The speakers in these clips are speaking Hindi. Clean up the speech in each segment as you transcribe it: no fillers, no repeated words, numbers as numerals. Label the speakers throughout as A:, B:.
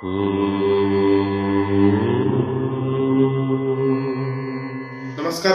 A: नमस्कार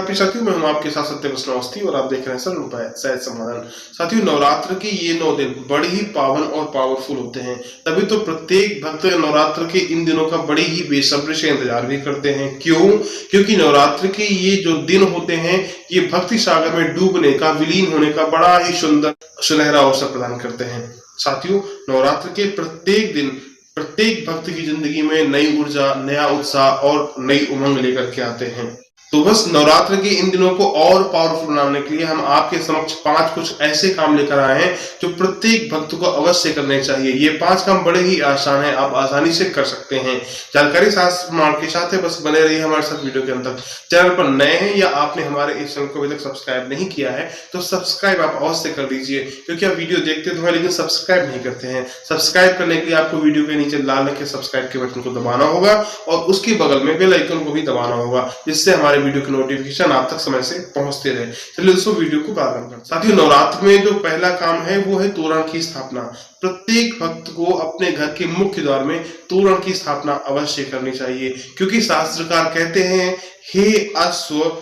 A: प्रिय साथियों, मैं हूं आपके साथ सत्य अवस्थी और आप देख रहे हैं सरल उपाय सहज समाधान। साथियों, नवरात्र के ये 9 दिन बड़े ही पावन और पावरफुल होते हैं। तभी तो प्रत्येक भक्त नवरात्र के इन दिनों का बड़ी ही बेसब्री से इंतजार भी करते हैं। क्यों? क्योंकि नवरात्र के ये जो दिन होते हैं, ये भक्ति सागर में डूबने का, विलीन होने का बड़ा ही सुंदर सुनहरा अवसर प्रदान करते हैं। साथियों, नवरात्र के प्रत्येक दिन प्रत्येक भक्त की जिंदगी में नई ऊर्जा, नया उत्साह और नई उमंग लेकर के आते हैं। तो बस नवरात्र के इन दिनों को और पावरफुल बनाने के लिए हम आपके समक्ष 5 कुछ ऐसे काम लेकर आए हैं जो प्रत्येक भक्त को अवश्य करने चाहिए। ये 5 काम बड़े ही आसान है, आप आसानी से कर सकते हैं। जानकारी शास्त्र प्रमाण के साथ है, बस बने रहिए हमारे साथ वीडियो के अंत तक। चैनल पर नए हैं या आपने हमारे इस चैनल को अभी तक सब्सक्राइब नहीं किया है तो सब्सक्राइब आप अवश्य कर दीजिए, क्योंकि आप वीडियो देखते तो हैं लेकिन सब्सक्राइब नहीं करते हैं। सब्सक्राइब करने के लिए आपको वीडियो के नीचे लाल रंग के सब्सक्राइब के बटन को दबाना होगा और उसके बगल में बेल आइकन को भी दबाना होगा, जिससे हमारे वीडियो की नोटिफिकेशन आप तक समय से पहुंचते रहे। चलिए दोस्तों, वीडियो को प्रारंभ करते हैं। साथियों, नवरात्र में जो पहला काम है वो है तोरण की स्थापना। प्रत्येक भक्त को अपने घर के मुख्य द्वार में तोरण की स्थापना अवश्य करनी चाहिए, क्योंकि शास्त्रकार कहते हैं, हे अश्व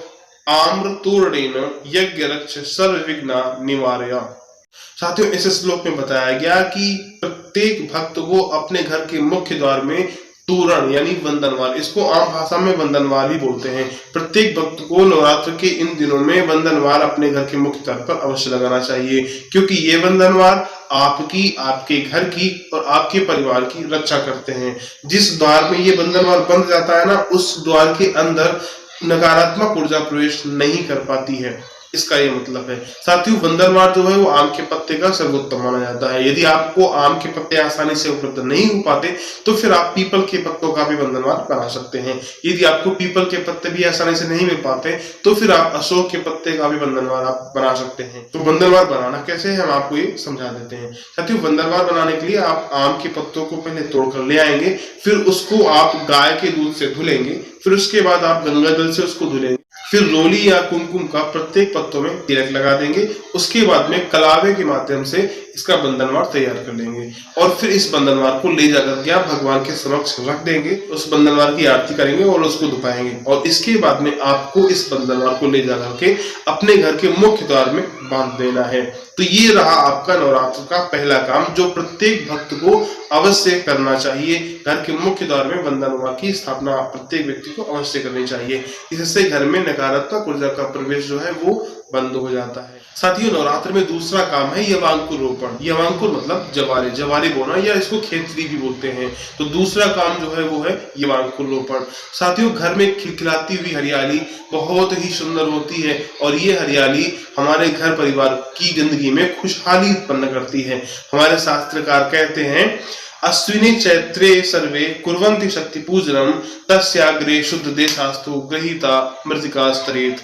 A: आम्र तोरणेन यज्ञ रक्ष सर्व विघ्न निवारय। साथियों, इस श्लोक में बताया गया कि प्रत्येक भक्त को अपने घर के मुख्य द्वार में तोरण यानी वंदनवार, इसको आम भाषा में वंदनवार ही बोलते हैं। प्रत्येक भक्त को नवरात्र के इन दिनों में वंदनवार अपने घर के मुख्य द्वार पर अवश्य लगाना चाहिए, क्योंकि ये वंदनवार आपकी, आपके घर की और आपके परिवार की रक्षा करते हैं। जिस द्वार में ये वंदनवार बंद जाता है ना, उस द्वार के अंदर नकारात्मक ऊर्जा प्रवेश नहीं कर पाती है, इसका ये मतलब है। साथियों, वंदनवार जो है वो आम के पत्ते का सर्वोत्तम माना जाता है। यदि आपको आम के पत्ते आसानी से उपलब्ध नहीं हो पाते तो फिर आप पीपल के पत्तों का भी वंदनवार बना सकते हैं। यदि आपको पीपल के पत्ते भी आसानी से नहीं मिल पाते तो फिर आप अशोक के पत्ते का भी वंदनवार आप बना सकते हैं। तो वंदनवार बनाना कैसे है, हम आपको ये समझा देते हैं। साथियों, वंदनवार बनाने के लिए आप आम के पत्तों को पहले तोड़कर ले आएंगे, फिर उसको आप गाय के दूध से धुलेंगे, फिर उसके बाद आप गंगा जल से उसको धुलेंगे, फिर रोली या कुमकुम का प्रत्येक पत्तों में तिलक लगा देंगे। उसके बाद में कलावे के माध्यम से इसका बंधनवार तैयार कर लेंगे और फिर इस बंधनवार को ले जाकर के आप भगवान के समक्ष रख देंगे। उस बंधनवार की आरती करेंगे और उसको दुपाएंगे और इसके बाद में आपको इस बंधनवार को ले जाकर के अपने घर के मुख्य द्वार में बांध देना है। तो ये रहा आपका नवरात्र का पहला काम, जो प्रत्येक भक्त को अवश्य करना चाहिए। घर के मुख्य द्वार में वंदनवार की स्थापना प्रत्येक व्यक्ति को अवश्य करनी चाहिए। इससे घर में नकारात्मक ऊर्जा का प्रवेश जो है वो बंद हो जाता है। साथियों, नवरात्र में दूसरा काम है यवांकुर रोपण। यवांकुर मतलब जवारे, जवारे बोना या इसको खेतरी भी बोलते हैं। तो दूसरा काम जो है वो है यवांकुर रोपण। साथियों, घर में खिलखिलाती हुई हरियाली बहुत ही सुंदर होती है और ये हरियाली हमारे घर परिवार की जिंदगी में खुशहाली उत्पन्न करती है। हमारे शास्त्रकार कहते हैं, अश्विनी चैत्रे सर्वे कुर्वन्ति शक्ति पूजनम तस्याग्रे शुद्ध देशास्तु गृहीता मृतिका स्तरेत।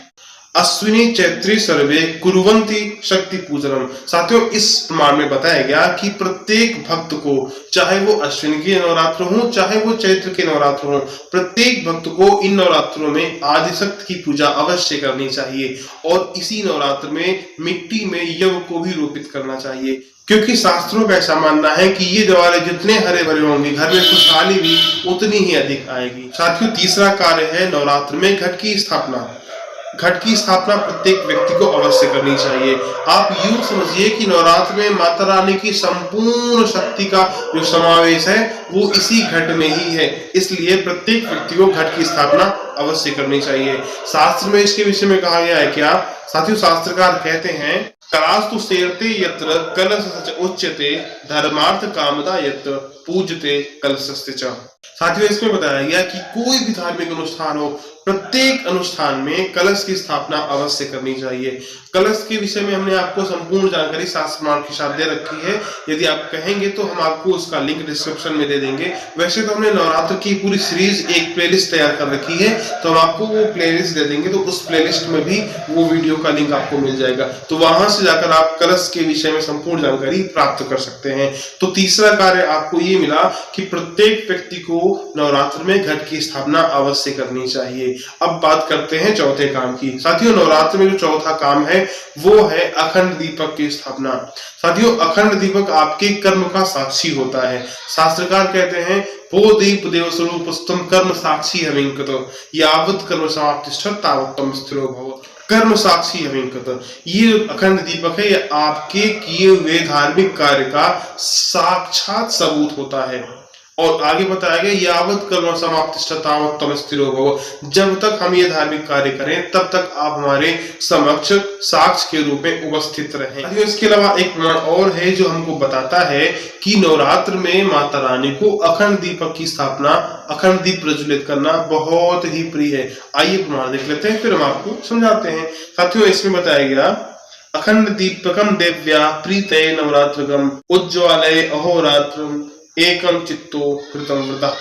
A: अश्विनी चैत्री सर्वे कुर्वन्ति शक्ति पूजनम। साथियों, इस प्रमाण में बताया गया कि प्रत्येक भक्त को, चाहे वो अश्विनी के नवरात्र हो चाहे वो चैत्र के नवरात्र हो, प्रत्येक भक्त को इन नवरात्रों में आदिशक्ति की पूजा अवश्य करनी चाहिए और इसी नवरात्र में मिट्टी में यव को भी रोपित करना चाहिए, क्योंकि शास्त्रों का ऐसा मानना है कि ये जवारे जितने हरे भरे होंगे, घर में खुशहाली भी उतनी ही अधिक आएगी। साथियों, तीसरा कार्य है नवरात्र में घट की स्थापना। घट की स्थापना प्रत्येक व्यक्ति को अवश्य करनी चाहिए। आप यूं समझिए कि नवरात्र में माता रानी की संपूर्ण शक्ति का जो समावेश है वो इसी घट में ही है, इसलिए प्रत्येक व्यक्ति को घट की स्थापना अवश्य करनी चाहिए। शास्त्र में इसके विषय में कहा गया है क्या? साथियों, शास्त्रकार कहते हैं, कलास्तु सेरते यत्र कलश उच्यते धर्मार्थ कामदा यत्र पूजते कलशस्ते च। साथियों, इसमें बताया गया कि कोई भी धार्मिक अनुष्ठान हो, प्रत्येक अनुष्ठान में कलश की स्थापना अवश्य करनी चाहिए। कलश के विषय में हमने आपको संपूर्ण जानकारी शास्त्र प्रमाण के साथ दे रखी है। यदि आप कहेंगे तो हम आपको उसका लिंक डिस्क्रिप्शन में दे देंगे। वैसे तो हमने नवरात्र की पूरी सीरीज एक प्लेलिस्ट तैयार कर रखी है, तो हम आपको वो प्लेलिस्ट दे देंगे, तो उस प्लेलिस्ट में भी वो वीडियो का लिंक आपको मिल जाएगा। तो वहां से जाकर आप कलश के विषय में संपूर्ण जानकारी प्राप्त कर सकते हैं। तो तीसरा कार्य आपको ये मिला कि प्रत्येक व्यक्ति को नवरात्र में घट की स्थापना अवश्य करनी चाहिए। अब बात करते हैं चौथे काम की। साथियों, नवरात्र में जो चौथा काम है वो है अखंड दीपक की स्थापना। साथियों, अखंड दीपक आपके कर्म का साक्षी होता है। शास्त्रकार कहते हैं, वो दीप देव स्वरूपस्तम कर्म साक्षी हविंकत यावत् कर्म समाप्तिष्ठत् तावत् त्वं स्थिरो भव। कर्म साक्षी हविंकत, ये अखंड दीपक है, ये आपके किए हुए धार्मिक कार्य का साक्षात सबूत होता है। और आगे बताया गया, यावत् कर्म समाप्तिष्ठत् तावत् त्वं स्थिरो भव। जब तक हम ये धार्मिक कार्य करें तब तक आप हमारे समक्ष साक्ष्य के रूप में उपस्थित रहें। इसके अलावा एक प्रमाण और है जो हमको बताता है कि नवरात्र में माता रानी को अखंड दीपक की स्थापना, अखंड दीप प्रज्वलित करना बहुत ही प्रिय है। आइए प्रमाण देख लेते हैं, फिर हम आपको समझाते हैं। साथियों, इसमें बताया गया, अखंड दीपकम देव्या प्रीतये नवरात्रगम उज्ज्वलये अहोरात्रम एकम चित्तो कृतम व्रतः।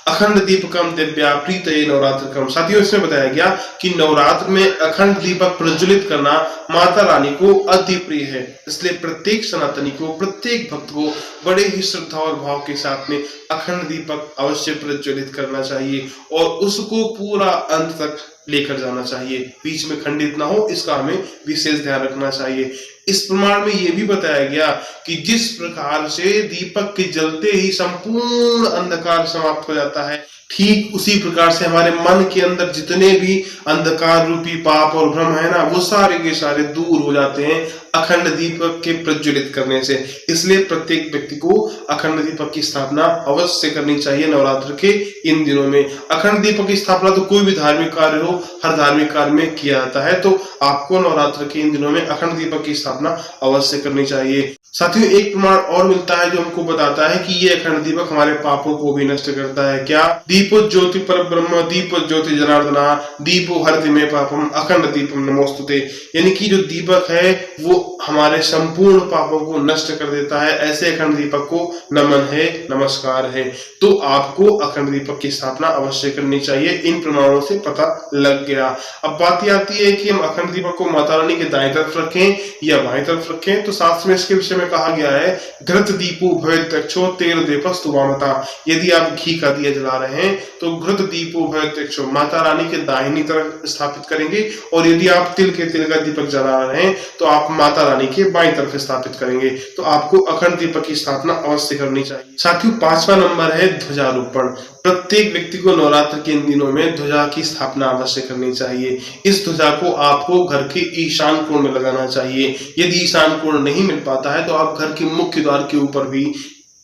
A: अखंड दीपकम दिव्या प्रीतये नवरात्रकम। साथियों, इसमें बताया गया कि नवरात्र में अखंड दीपक प्रज्वलित करना माता रानी को अति प्रिय है। इसलिए प्रत्येक सनातनी को, प्रत्येक भक्त को बड़े ही श्रद्धा और भाव के साथ में अखंड दीपक अवश्य प्रज्वलित करना चाहिए और उसको पूरा अंत तक लेकर जाना चाहिए, बीच में खंडित ना हो, इसका हमें विशेष ध्यान रखना चाहिए। इस प्रमाण में यह भी बताया गया कि जिस प्रकार से दीपक के जलते ही संपूर्ण अंधकार समाप्त हो जाता है, ठीक उसी प्रकार से हमारे मन के अंदर जितने भी अंधकार रूपी पाप और भ्रम है ना, वो सारे के सारे दूर हो जाते हैं अखंड दीपक के प्रज्वलित करने से। इसलिए प्रत्येक व्यक्ति को अखंड दीपक की स्थापना अवश्य करनी चाहिए नवरात्र के इन दिनों में। अखंड दीपक की स्थापना तो कोई भी धार्मिक कार्य हो, हर धार्मिक कार्य में किया जाता है, तो आपको नवरात्र के इन दिनों में अखंड दीपक की स्थापना अवश्य करनी चाहिए। साथियों, एक प्रमाण और मिलता है जो हमको बताता है कि ये अखंड दीपक हमारे पापों को भी नष्ट करता है। क्या? दीपो ज्योति परब्रह्म दीपो ज्योति जनार्दना दीपो हरति मे पापम अखंड दीपम नमोस्तुते। यानी कि जो दीपक है वो हमारे संपूर्ण पापों को नष्ट कर देता है। ऐसे अखंड दीपक को नमन है, नमस्कार है। तो आपको अखंड दीपक की स्थापना अवश्य करनी चाहिए। इन प्रमाणों से पता लग गया। अब बात ये आती है कि हम अखंड दीपक को माता रानी के दाएं तरफ रखें या बाएं तरफ रखें। तो शास्त्र में इसके विषय में कहा गया है, घृत दीपो भवेत्यक्षो तेल दीपस्तु वामता। यदि आप घी का दिया जला रहे हैं तो घृत दीपो भवेत्यक्षो माता रानी के दाहिनी तरफ स्थापित करेंगे, और यदि आप तिल का दीपक जला रहे हैं तो आप माता रानी के बाईं तरफ स्थापित करेंगे। तो आपको अखंड दीपक की स्थापना अवश्य करनी चाहिए। साथियों, 5वां नंबर है ध्वजारोपण। प्रत्येक व्यक्ति को नवरात्र के इन दिनों में ध्वजा की स्थापना अवश्य करनी चाहिए। इस ध्वजा को आपको घर के ईशान कोण में लगाना चाहिए। यदि ईशान कोण नहीं मिल पाता है तो आप घर के मुख्य द्वार के ऊपर भी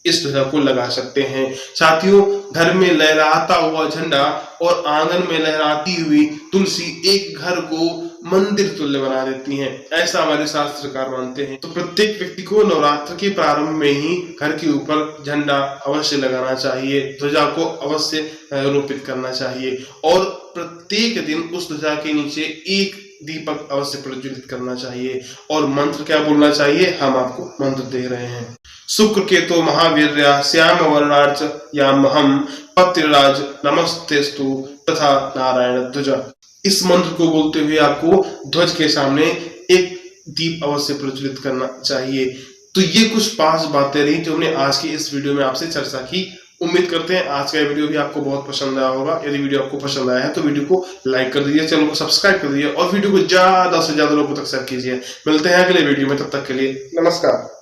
A: इस ध्वजा को लगा सकते हैं। साथियों, घर में लहराता हुआ झंडा और आंगन में लहराती हुई तुलसी एक घर को मंदिर तुल्य बना देती हैं, ऐसा हमारे शास्त्रकार मानते हैं। तो प्रत्येक व्यक्ति को नवरात्र के प्रारंभ में ही घर के ऊपर झंडा अवश्य लगाना चाहिए, ध्वजा को अवश्य रोपित करना चाहिए, और प्रत्येक दिन उस ध्वजा के नीचे एक दीपक अवश्य प्रज्वलित करना चाहिए। और मंत्र क्या बोलना चाहिए, हम आपको मंत्र दे रहे हैं। शुक्र केतो महावीर्या श्याम वर्णार्च यामहम पत्रिराज नमस्तेस्तु तथा नारायण ध्वजा। इस मंत्र को बोलते हुए आपको ध्वज के सामने एक दीप अवश्य प्रज्वलित करना चाहिए। तो ये कुछ 5 बातें रही जो हमने आज की इस वीडियो में आपसे चर्चा की। उम्मीद करते हैं आज का वीडियो भी आपको बहुत पसंद आया होगा। यदि वीडियो आपको पसंद आया है तो वीडियो को लाइक कर दीजिए, चैनल को सब्सक्राइब कर दीजिए और वीडियो को ज्यादा से ज्यादा लोगों तक शेयर कीजिए। मिलते हैं अगले वीडियो में, तब तक के लिए नमस्कार।